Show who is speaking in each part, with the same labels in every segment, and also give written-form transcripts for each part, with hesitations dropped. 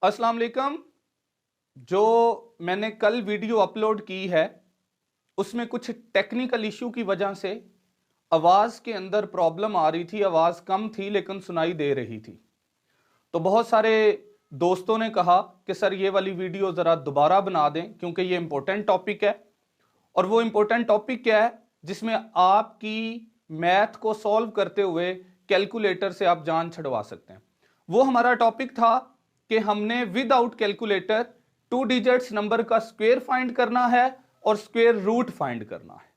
Speaker 1: अस्सलाम वालेकुम। जो मैंने कल वीडियो अपलोड की है उसमें कुछ टेक्निकल इशू की वजह से आवाज़ के अंदर प्रॉब्लम आ रही थी, आवाज़ कम थी लेकिन सुनाई दे रही थी। तो बहुत सारे दोस्तों ने कहा कि सर ये वाली वीडियो ज़रा दोबारा बना दें क्योंकि ये इंपॉर्टेंट टॉपिक है। और वो इंपॉर्टेंट टॉपिक क्या है? जिसमें आपकी मैथ को सॉल्व करते हुए कैलकुलेटर से आप जान छुड़वा सकते हैं। वो हमारा टॉपिक था कि हमने विदाउट कैलकुलेटर 2 डिजिट्स नंबर का स्क्वायर फाइंड करना है और स्क्वायर रूट फाइंड करना है।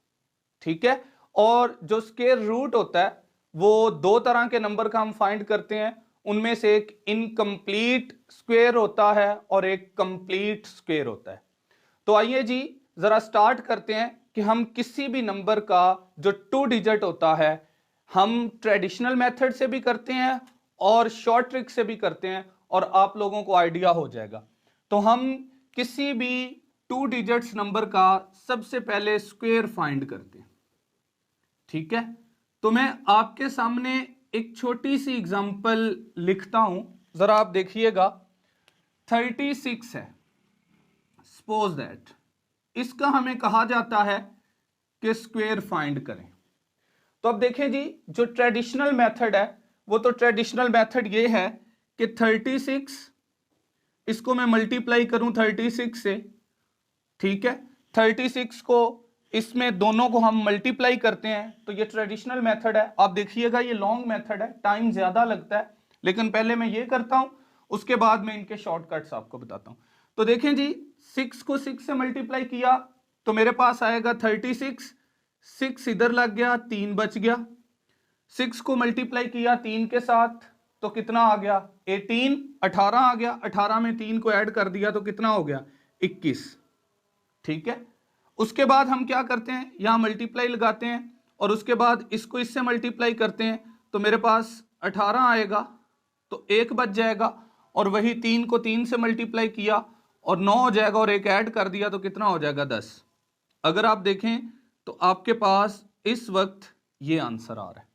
Speaker 1: ठीक है। और जो स्क्वायर रूट होता है वो दो तरह के नंबर का हम फाइंड करते हैं। उनमें से एक इनकम्प्लीट स्क्वायर होता है और एक कंप्लीट स्क्वायर होता है। तो आइए जी जरा स्टार्ट करते हैं कि हम किसी भी नंबर का जो 2 डिजिट होता है हम ट्रेडिशनल मेथड से भी करते हैं और शॉर्ट ट्रिक से भी करते हैं और आप लोगों को आइडिया हो जाएगा। तो हम किसी भी 2 डिजिट्स नंबर का सबसे पहले स्क्वायर फाइंड करते हैं। ठीक है। तो मैं आपके सामने एक छोटी सी एग्जांपल लिखता हूं, जरा आप देखिएगा। 36 है, सपोज दैट इसका हमें कहा जाता है कि स्क्वायर फाइंड करें। तो अब देखें जी, जो ट्रेडिशनल मेथड है वो तो ट्रेडिशनल मेथड ये है कि 36 इसको मैं मल्टीप्लाई करूं 36 से। ठीक है। 36 को इसमें दोनों को हम मल्टीप्लाई करते हैं तो ये ट्रेडिशनल मेथड है। आप देखिएगा ये लॉन्ग मेथड है, टाइम ज्यादा लगता है, लेकिन पहले मैं ये करता हूं उसके बाद में इनके शॉर्टकट्स आपको बताता हूं। तो देखें जी, 6 को 6 से मल्टीप्लाई किया तो मेरे पास आएगा 36। 6 इधर लग गया, 3 बच गया। 6 को मल्टीप्लाई किया 3 के साथ तो कितना आ गया? 18। 18 आ गया, 18 में 3 को ऐड कर दिया तो कितना हो गया? 21। ठीक है। उसके बाद हम क्या करते हैं, यहां मल्टीप्लाई लगाते हैं और उसके बाद इसको इससे मल्टीप्लाई करते हैं तो मेरे पास 18 आएगा तो 1 बच जाएगा। और वही 3 को 3 से मल्टीप्लाई किया और 9 हो जाएगा और 1 ऐड कर दिया तो कितना हो जाएगा? 10। अगर आप देखें तो आपके पास इस वक्त ये आंसर आ रहा है।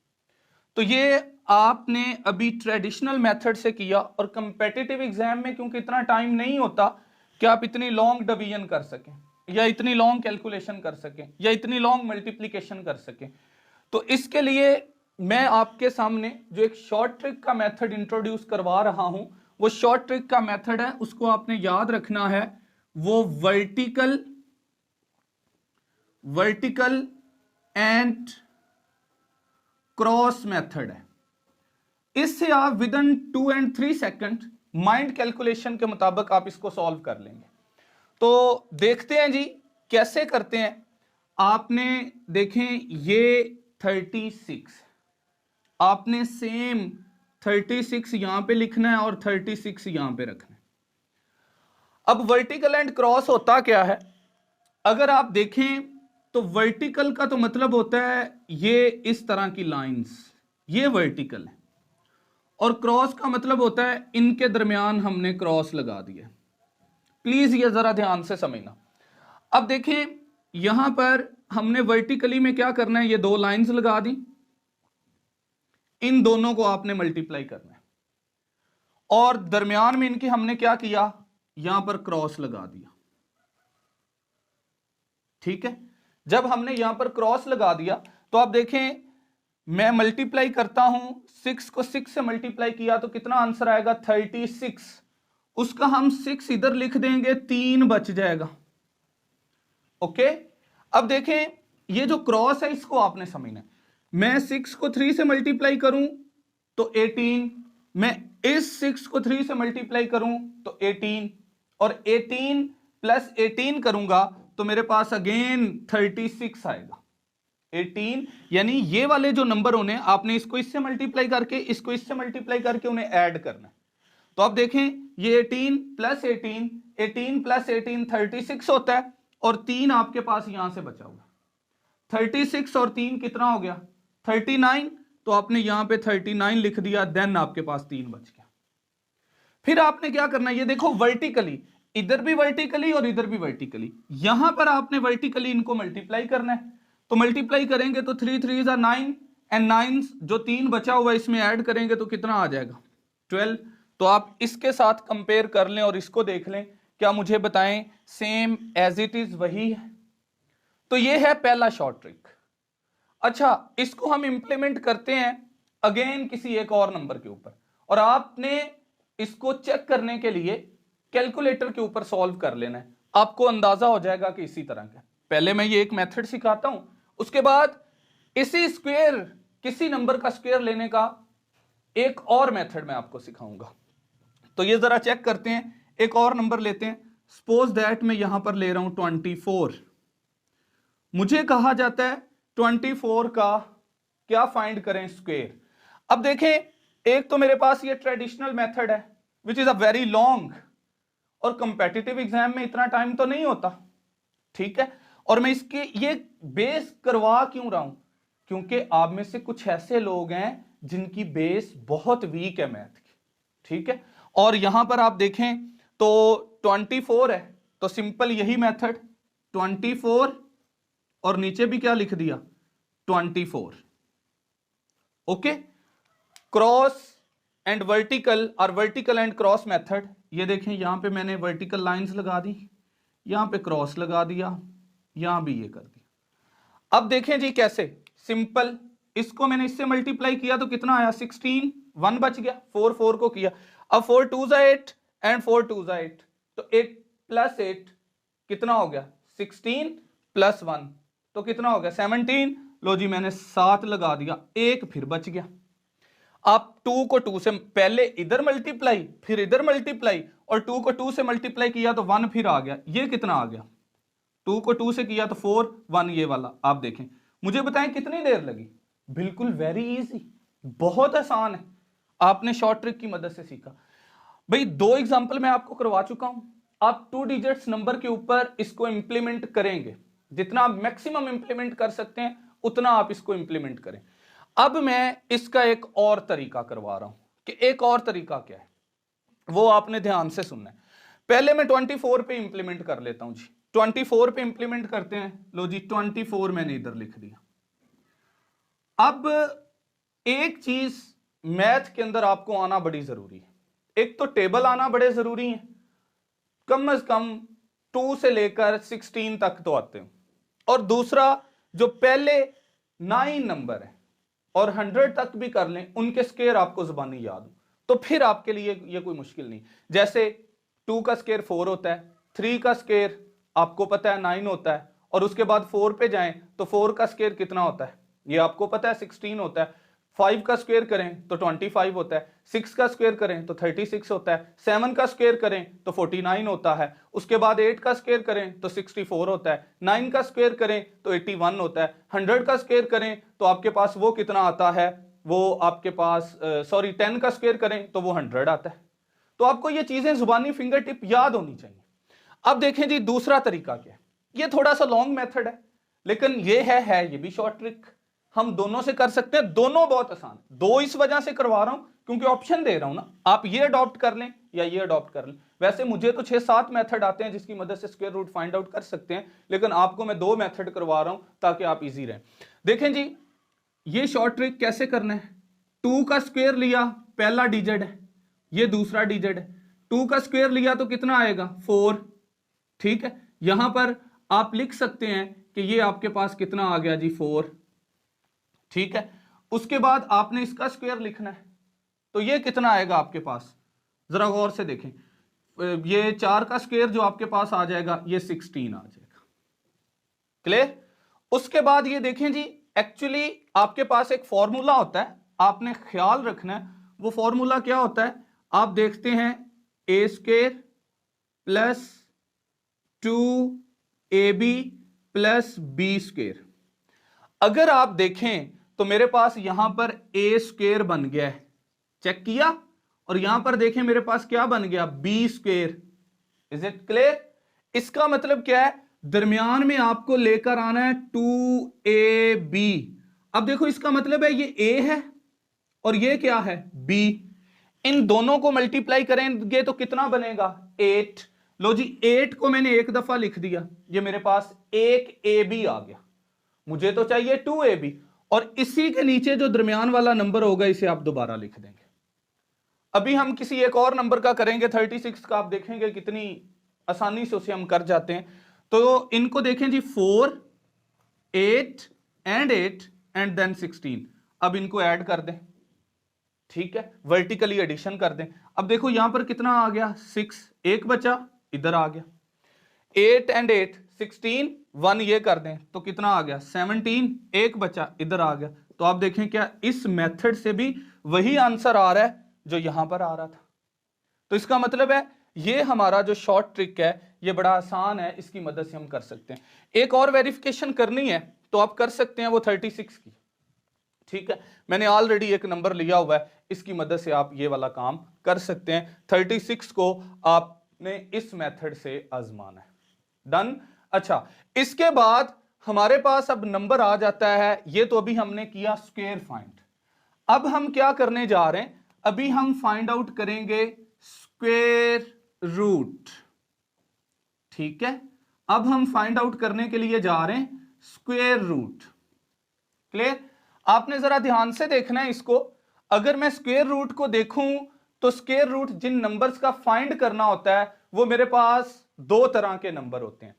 Speaker 1: तो ये आपने अभी ट्रेडिशनल मेथड से किया और कंपेटिटिव एग्जाम में क्योंकि इतना टाइम नहीं होता कि आप इतनी लॉन्ग डिवीजन कर सकें या इतनी लॉन्ग कैलकुलेशन कर सकें या इतनी लॉन्ग मल्टीप्लिकेशन कर सकें, तो इसके लिए मैं आपके सामने जो एक शॉर्ट ट्रिक का मेथड इंट्रोड्यूस करवा रहा हूं, वो शॉर्ट ट्रिक का मेथड है, उसको आपने याद रखना है। वो वर्टिकल एंड क्रॉस मेथड है। इससे आप with in 2 and 3 second mind calculation के मुताबिक आप इसको सॉल्व कर लेंगे। तो देखते हैं जी कैसे करते हैं। आपने देखें ये 36, आपने सेम 36 यहां पे लिखना है और 36 यहां पे रखना है। अब वर्टिकल एंड क्रॉस होता क्या है? अगर आप देखें तो वर्टिकल का तो मतलब होता है ये इस तरह की लाइंस, ये वर्टिकल है, और क्रॉस का मतलब होता है इनके दरमियान हमने क्रॉस लगा दिया। प्लीज ये जरा ध्यान से समझना। अब देखें यहां पर हमने वर्टिकली में क्या करना है, ये दो लाइंस लगा दी, इन दोनों को आपने मल्टीप्लाई करना है और दरमियान में इनके हमने क्या किया, यहां पर क्रॉस लगा दिया। ठीक है। जब हमने यहां पर क्रॉस लगा दिया तो आप देखें मैं मल्टीप्लाई करता हूं, 6 को 6 से मल्टीप्लाई किया तो कितना आंसर आएगा? 36। उसका हम 6 इधर लिख देंगे, 3 बच जाएगा। ओके। अब देखें ये जो क्रॉस है इसको आपने समझना है। मैं 6 को 3 से मल्टीप्लाई करूं तो 18, मैं इस 6 को 3 से मल्टीप्लाई करूं तो 18 और 18 प्लस 18 करूंगा तो मेरे पास अगेन 36 आएगा। 18 यानी ये वाले जो नंबर होने आपने इसको इससे मल्टीप्लाई करके इसको इससे मल्टीप्लाई करके उन्हें ऐड करना है। तो आप देखें ये 18 प्लस 18, 18 प्लस 18 36 होता है और 3 आपके पास यहां से बचा हुआ। 36 और 3 कितना हो गया? 39। तो आपने यहां पे 39 लिख दिया, देन आपके पास 3 बच गया। फिर आपने क्या करना है, ये देखो वर्टिकली, इधर भी वर्टिकली और इधर भी वर्टिकली, यहां पर आपने वर्टिकली इनको मल्टीप्लाई करना है। तो मल्टीप्लाई करेंगे तो 3 3 9 एंड 9 जो 3 बचा हुआ इसमें ऐड करेंगे तो कितना आ जाएगा? 12। तो आप इसके साथ कंपेयर कर लें और इसको देख लें, क्या मुझे बताएं सेम एज इट इज वही है। तो ये है पहला शॉर्ट ट्रिक। अच्छा, इसको हम इंप्लीमेंट करते हैं अगेन किसी एक और नंबर के ऊपर, और आपने इसको चेक करने के लिए कैलकुलेटर के ऊपर सॉल्व कर लेना है, आपको अंदाजा हो जाएगा कि इसी तरह का। पहले मैं ये एक मेथड सिखाता हूं, उसके बाद इसी स्क्वायर, किसी नंबर का स्क्वायर लेने का एक और मेथड मैं आपको सिखाऊंगा। तो ये जरा चेक करते हैं, एक और नंबर लेते हैं। सपोज दैट मैं यहां पर ले रहा हूं 24। मुझे कहा जाता है 24 का क्या फाइंड करें स्क्वायर। अब देखें, एक तो मेरे पास ये ट्रेडिशनल मेथड है which is a very long, और कंपेटिटिव एग्जाम में इतना टाइम तो नहीं होता, ठीक है। और मैं इसके ये बेस करवा क्यों रहा हूं, क्योंकि आप में से कुछ ऐसे लोग हैं जिनकी बेस बहुत वीक है मैथ की, ठीक है। और यहां पर आप देखें तो 24 है, तो सिंपल यही मेथड 24 और नीचे भी क्या लिख दिया 24। ओके, क्रॉस एंड वर्टिकल और वर्टिकल एंड क्रॉस मेथड। ये देखें, यहां पे मैंने वर्टिकल लाइंस लगा दी, यहां पे क्रॉस लगा दिया, यहां भी ये कर दिया। अब देखें जी कैसे, सिंपल, इसको मैंने इससे मल्टीप्लाई किया तो कितना आया 16, 1 बच गया, 4 4 को किया। अब 4 2 8 एंड 4 2 8, तो 8 प्लस 8 कितना हो गया 16 प्लस 1 तो कितना हो गया 17। लो जी मैंने 7 लगा दिया, एक फिर बच गया। आप 2 को 2 से पहले इधर मल्टीप्लाई, फिर इधर मल्टीप्लाई, और 2 को 2 से मल्टीप्लाई किया तो 1 फिर आ गया। ये कितना आ गया, 2 को 2 से किया तो 4, 1 ये वाला। आप देखें, मुझे बताएं कितनी देर लगी। बिल्कुल वेरी इजी, बहुत आसान है, आपने शॉर्ट ट्रिक की मदद से सीखा। भाई 2 एग्जांपल मैं आपको करवा चुका हूं, आप 2 डिजिट्स नंबर के ऊपर इसको इंप्लीमेंट करेंगे, जितना आप मैक्सिमम इंप्लीमेंट कर सकते हैं उतना आप इसको इंप्लीमेंट करें। अब मैं इसका एक और तरीका करवा रहा हूं, कि एक और तरीका क्या है वो आपने ध्यान से सुनना है। पहले मैं 24 पे इंप्लीमेंट कर लेता हूं जी, 24 पे इंप्लीमेंट करते हैं। लो जी 24 मैंने इधर लिख दिया। अब एक चीज मैथ के अंदर आपको आना बड़ी जरूरी है, एक तो टेबल आना बड़े जरूरी है, कम से कम 2 से लेकर 16 तक तो आते हैं, और दूसरा जो पहले 9 नंबर है और 100 तक भी कर लें उनके स्क्वायर आपको जुबानी याद हो, तो फिर आपके लिए ये कोई मुश्किल नहीं। जैसे 2 का स्क्वायर 4 होता है, 3 का स्क्वायर आपको पता है 9 होता है, और उसके बाद 4 पे जाएं तो 4 का स्क्वायर कितना होता है ये आपको पता है 16 होता है। 5 का स्क्वायर करें तो 25 होता है, 6 का स्क्वायर करें तो 36 होता है, 7 का स्क्वायर करें तो 49 होता है, उसके बाद 8 का स्क्वायर करें तो 64 होता है, 9 का स्क्वायर करें तो 81 होता है, 100 का स्क्वायर करें तो आपके पास वो कितना आता है, वो आपके पास 10 का स्क्वायर करें तो वो 100 आता है। तो आपको ये चीजें जुबानी फिंगर टिप याद होनी चाहिए। अब देखें जी दूसरा तरीका क्या है, ये थोड़ा सा लॉन्ग मेथड है लेकिन ये है ये भी शॉर्ट ट्रिक, हम दोनों से कर सकते हैं, दोनों बहुत आसान है। 2 इस वजह से करवा रहा हूं क्योंकि ऑप्शन दे रहा हूं ना, आप ये अडॉप्ट कर लें या ये अडॉप्ट कर लें। वैसे मुझे तो 6-7 मेथड आते हैं जिसकी मदद से स्क्वायर रूट फाइंड आउट कर सकते हैं, लेकिन आपको मैं 2 मेथड करवा रहा हूं ताकि आप इजी रहें। देखें जी ये शॉर्ट ट्रिक कैसे करना है, 2 का स्क्वायर लिया, पहला डिजिट है, ये दूसरा डिजिट है, 2 का स्क्वायर लिया तो कितना आएगा 4, ठीक है। यहां पर आप लिख सकते हैं कि ये आपके पास कितना आ गया जी 4, ठीक है। उसके बाद आपने इसका स्क्वायर लिखना है, तो ये कितना आएगा आपके पास, जरा गौर से देखें, ये 4 का स्क्वायर जो आपके पास आ जाएगा ये 16 आ जाएगा, क्लियर। उसके बाद ये देखें जी एक्चुअली आपके पास एक फॉर्मूला होता है, आपने ख्याल रखना है वो फॉर्मूला क्या होता है। आप देखते हैं A square plus 2ab plus B square. अगर आप देखें तो मेरे पास यहां पर ए स्क्वायर बन गया है, चेक किया, और यहां पर देखें मेरे पास क्या बन गया B square. Is it clear. इसका मतलब क्या है, दरमियान में आपको लेकर आना है 2ab। अब देखो इसका मतलब है ये a है और ये क्या है b, इन दोनों को मल्टीप्लाई करेंगे तो कितना बनेगा 8। लो जी 8 को मैंने एक दफा लिख दिया, ये मेरे पास एक ab आ गया, मुझे तो चाहिए 2ab, और इसी के नीचे जो दरमियान वाला नंबर होगा इसे आप दोबारा लिख देंगे। अभी हम किसी एक और नंबर का करेंगे 36 का, आप देखेंगे कितनी आसानी से उसे हम कर जाते हैं। तो इनको देखें जी, 4 8 एंड देन 16। अब इनको ऐड कर दें, ठीक है, वर्टिकली एडिशन कर दें। अब देखो यहां पर कितना आ गया, 6, एक बचा इधर आ गया, 8 एंड 8 16, 1 ये कर दें तो कितना आ गया 17, एक बचा इधर आ गया। तो आप देखें क्या इस मेथड से भी वही आंसर आ रहा है जो यहां पर आ रहा था। तो इसका मतलब है ये हमारा जो शॉर्ट ट्रिक है ये बड़ा आसान है, इसकी मदद से हम कर सकते हैं। एक और वेरिफिकेशन करनी है तो आप कर सकते हैं वो 36 की, ठीक है, मैंने ऑलरेडी एक नंबर लिया हुआ है, इसकी मदद से आप ये वाला काम कर सकते हैं। 36 को आपने इस मेथड से आजमाना है। डन। अच्छा, इसके बाद हमारे पास अब नंबर आ जाता है, ये तो अभी हमने किया स्क्वायर फाइंड। अब हम क्या करने जा रहे हैं, अभी हम फाइंड आउट करेंगे स्क्वायर रूट, ठीक है। अब हम फाइंड आउट करने के लिए जा रहे हैं स्क्वायर रूट। क्लियर? आपने जरा ध्यान से देखना है इसको। अगर मैं स्क्वायर रूट को देखूं तो स्क्वायर रूट जिन नंबर्स का फाइंड करना होता है वो मेरे पास दो तरह के नंबर होते हैं।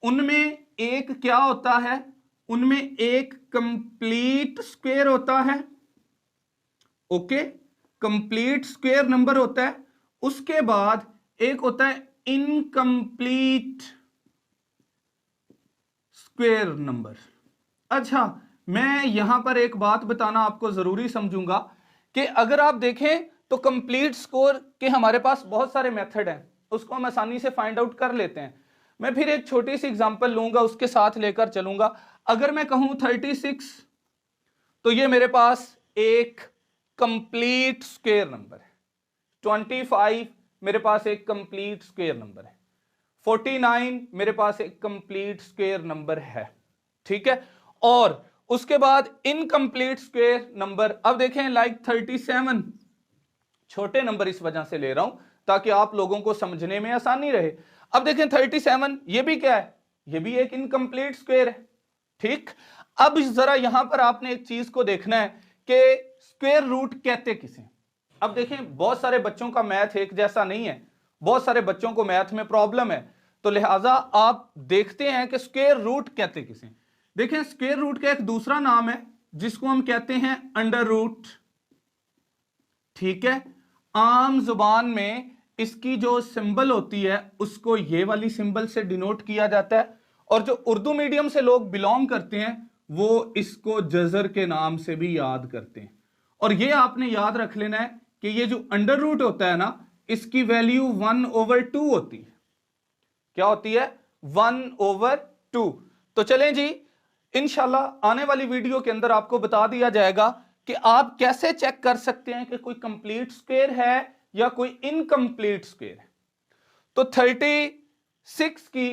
Speaker 1: उनमें एक क्या होता है, उनमें एक कंप्लीट स्क्वायर होता है, ओके, कंप्लीट स्क्वायर नंबर होता है। उसके बाद एक होता है इनकंप्लीट स्क्वायर नंबर। अच्छा, मैं यहां पर एक बात बताना आपको जरूरी समझूंगा कि अगर आप देखें तो कंप्लीट स्कोर के हमारे पास बहुत सारे मेथड हैं, उसको हम आसानी से फाइंड आउट कर लेते हैं। मैं फिर एक छोटी सी एग्जांपल लूंगा, उसके साथ लेकर चलूंगा। अगर मैं कहूं 36 तो ये मेरे पास एक कंप्लीट स्क्वायर नंबर है। 25 मेरे पास एक कंप्लीट स्क्वायर नंबर है। 49 मेरे पास एक कंप्लीट स्क्वायर नंबर है, ठीक है। और उसके बाद इनकंप्लीट स्क्वायर नंबर, अब देखें लाइक 37, छोटे नंबर इस वजह से ले रहा हूं ताकि आप लोगों को समझने में आसानी रहे। अब देखें 37, ये भी क्या है, ये भी एक इनकंप्लीट स्क्वायर है, ठीक। अब जरा यहां पर आपने एक चीज को देखना है कि स्क्वायर रूट कहते किसे। अब देखें बहुत सारे बच्चों का मैथ एक जैसा नहीं है, बहुत सारे बच्चों को मैथ में प्रॉब्लम है, तो लिहाजा आप देखते हैं कि स्क्वायर रूट कहते किसे। देखें स्क्वायर रूट का एक दूसरा नाम है जिसको हम कहते हैं अंडर रूट, ठीक है। आम जुबान में इसकी जो सिंबल होती है उसको ये वाली सिंबल से डिनोट किया जाता है, और जो उर्दू मीडियम से लोग बिलोंग करते हैं वो इसको जजर के नाम से भी याद करते हैं। और ये आपने याद रख लेना है कि ये जो अंडर रूट होता है ना, इसकी वैल्यू 1/2 होती है। क्या होती है? 1/2। तो चलें जी, इंशाल्लाह आने वाली वीडियो के अंदर आपको बता दिया जाएगा कि आप कैसे चेक कर सकते हैं कि कोई कंप्लीट स्क्वायर है या कोई इनकंप्लीट स्क्वायर है। तो 36 की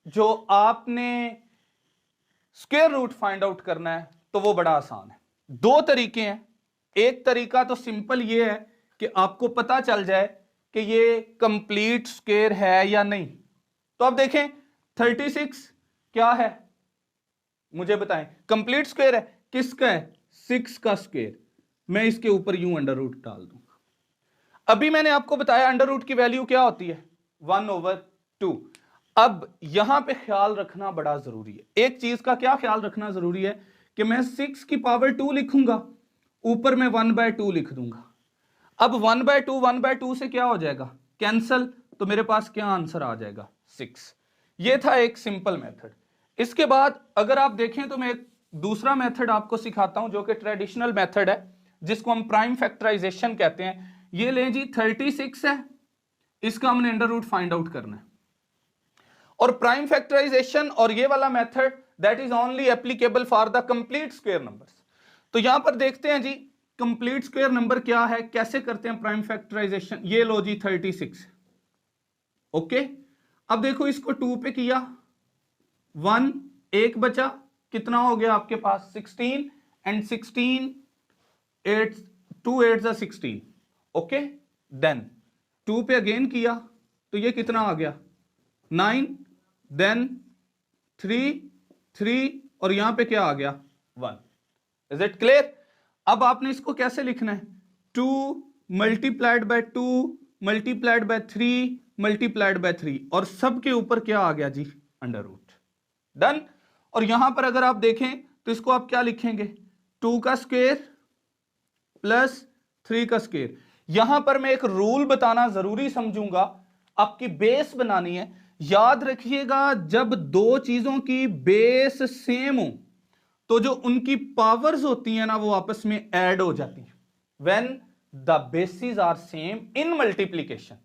Speaker 1: जो आपने स्क्वायर रूट फाइंड आउट करना है तो वो बड़ा आसान है। दो तरीके हैं। एक तरीका तो सिंपल ये है कि आपको पता चल जाए कि ये कंप्लीट स्क्वायर है या नहीं। तो अब देखें 36 क्या है, मुझे बताएं। कंप्लीट स्क्वायर है, किसका है? 6 का स्क्वायर। मैं इसके ऊपर यूं अंडर रूट डाल दूंगा। अभी मैंने आपको बताया अंडर रूट की वैल्यू क्या होती है, 1/2। अब यहां पे ख्याल रखना बड़ा जरूरी है। एक चीज का क्या ख्याल रखना जरूरी है कि मैं 6 की पावर 2 लिखूंगा, ऊपर मैं 1/2 लिख दूंगा। अब 1/2 से क्या हो जाएगा? कैंसल। तो मेरे पास क्या आंसर आ जाएगा? 6। ये था एक सिंपल मेथड। इसके बाद अगर आप देखें तो मैं एक दूसरा मेथड आपको सिखाता हूं जो कि ट्रेडिशनल मेथड है, जिसको हम प्राइम फैक्टराइजेशन कहते हैं। ये लें जी 36 है, इसका हमने अंडर रूट फाइंड आउट करना है। और प्राइम फैक्टराइजेशन और ये वाला method that is only applicable for the complete square numbers. तो यहां पर देखते हैं जी कंप्लीट स्क्वायर नंबर क्या है, कैसे करते हैं प्राइम फैक्टराइजेशन। ये लो जी 36, ओके। अब देखो इसको 2 पे किया, 1 एक बचा, कितना हो गया आपके पास? 16 एंड 16 8 2 8 जा 16, ओके। देन 2 पे अगेन किया तो ये कितना आ गया? 9, देन 3 और यहां पे क्या आ गया? 1। Is it clear? अब आपने इसको कैसे लिखना है? 2 multiplied by 2 multiplied by 3 multiplied by 3 और सबके ऊपर क्या आ गया जी, अंडर रूट। डन। और यहां पर अगर आप देखें तो इसको आप क्या लिखेंगे, 2 का स्क्वायर प्लस 3 का स्क्वायर। यहां पर मैं एक रूल बताना जरूरी समझूंगा, आपकी बेस बनानी है। याद रखिएगा जब दो चीजों की बेस सेम हो तो जो उनकी पावर्स होती है ना वो आपस में ऐड हो जाती है। When the bases are same in multiplication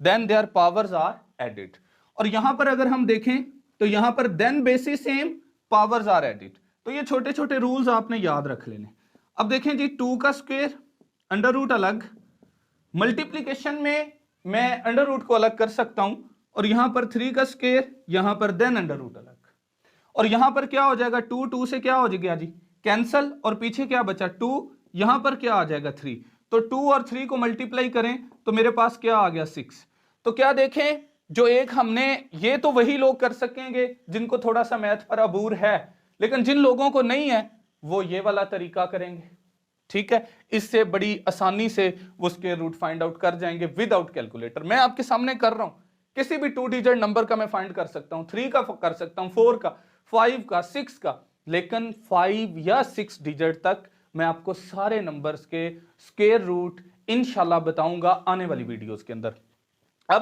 Speaker 1: then their powers are added. और यहां पर अगर हम देखें तो यहां पर then bases same powers are added. तो ये छोटे छोटे रूल्स आपने याद रख लेने। अब देखें जी, 2 का स्क्वायर अंडर रूट अलग, मल्टीप्लीकेशन में मैं अंडर रूट को अलग कर सकता हूं, और यहां पर 3 का स्क्वायर, यहां पर देन अंडर रूट अलग। और यहां पर क्या हो जाएगा, 2 2 से क्या हो गया जी, कैंसल, और पीछे क्या बचा 2, यहां पर क्या आ जाएगा 3। तो 2 और 3 को मल्टीप्लाई करें तो मेरे पास क्या आ गया 6। तो क्या देखें, जो एक हमने, ये तो वही लोग कर सकेंगे जिनको थोड़ा सा मैथ पर अबूर है, लेकिन जिन लोगों को नहीं है वो ये वाला तरीका करेंगे। ठीक है, इससे बड़ी आसानी से वो स्क्वायर रूट फाइंड आउट कर जाएंगे विदाउट कैलकुलेटर। मैं आपके सामने कर रहा हूं, किसी भी 2 डिजिट नंबर का मैं फाइंड कर सकता हूं, 3 का कर सकता हूं, 4 का, 5 का, 6 का, लेकिन 5 या 6 डिजिट तक मैं आपको सारे नंबर्स के स्क्वायर रूट इंशाल्लाह बताऊंगा आने वाली वीडियोस के अंदर।